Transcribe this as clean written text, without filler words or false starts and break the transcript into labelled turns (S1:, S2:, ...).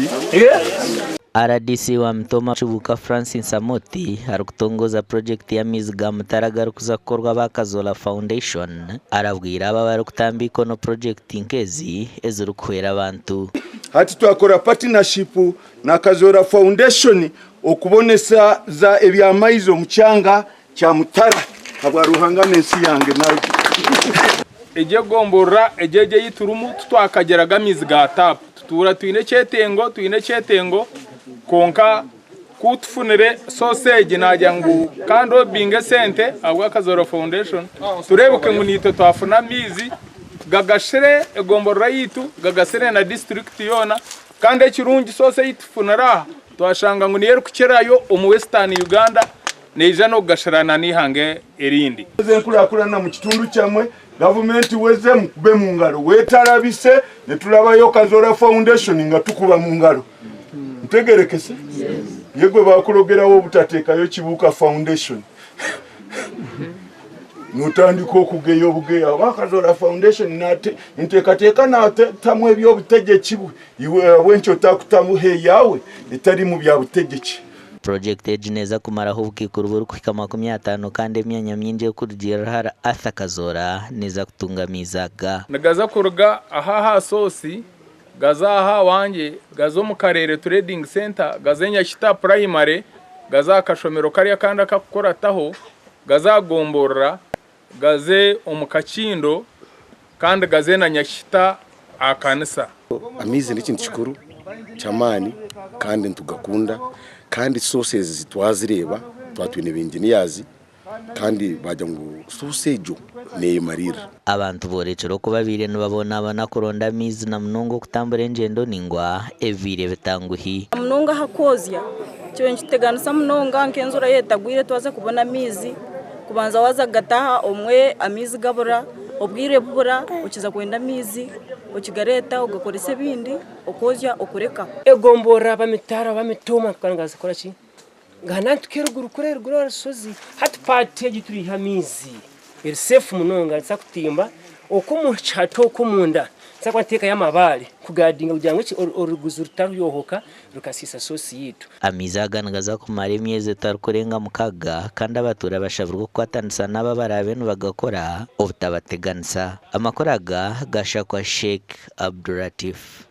S1: amaizi.
S2: RDC wa Mtoma Chubuka Francis Amoti harukutongoza project ya mizi ga Mutara kuza korwa bakazola foundation arabwira aba bari kutambika no project nkezi ezurukwera abantu.
S1: Hati twakora partnership na Kazora Foundation okubonesa za ebyamaizi omucyanga kya Mutara habwa ruhangane nsi yange nayo
S3: eje gombora ejeje yiturumu twakageraga mizi ga tap tutura twine cyetengo konka kutufunire sausage najya ngo kando binge sente abwa Kazora Foundation turebuke ngo nito twafuna mizi gagashire egombora yitu gagasire na district yona kandi ekirungi sose yitufunira twashanga ngo niyeru kukerayo omu Western Uganda neja no gashirana nihange erindi
S1: zenkulakulana mu kitundu kyamwe government weze mukube mu ngalo wetarabise ne tulabayo Kazora Foundation nga tukuba mu ngalo ntegerekese yegwe bakulogerawo obutateekayo Kibuuka Foundation nutandika okugeya obugeya Kazora Foundation nate nteekateeka natamu ebyobutegeki iwe wencho takutamuhe yawe etali mu bya butegeki.
S2: Project ejineza kumaraho ubukikuru buri kuhika 50 kandi emyanya myingi yo kurugira hara Arthur Kazora neza kutungamizaga
S3: nagaza kuruga aha sosi gaza aha wanje gazo mu karere trading center gazenya kita primary gaza kashomero kariya kandi akakora taho gaza gomborra gaze omukachindo kandi gaze na nyashita akanisa.
S4: Amizi ni kintu kikuru cyamani kandi ntugakunda kandi sources twazireba twatwine engineers kandi bajya ngo sausage ne marira
S2: abantu borecero ko babire no babona abana kuronda mizi na mnongo kutambura engendo ningwa evire betanguhi
S5: mnonga hakozya cyo nkiteganisa mnonga nkenzura yetagwire twaze kubona mizi kubanza waza gataha omwe amizi gabura obwire bubura ukiza kwenda mizi ukigareta ugakorese bindi okozya okureka
S6: egombora bamitara bamitoma kangaza kora ki ngana tukeruguru kurerugura sozi hatpate gituri hamizi erisefu munonga nsakutimba okumuchato kumunda sakwateka yamabale kugadinga kujango ki oruguzu rutaru yohoka rukasisa sosi yitu
S2: amiza ganagaza kumara emyezi tarukurenga mukaga kandi abatura bashaburwa kwatandisa naba barabe no bagakora obutabateganisa amakoraga gashakwa Sheikh Abdulatif.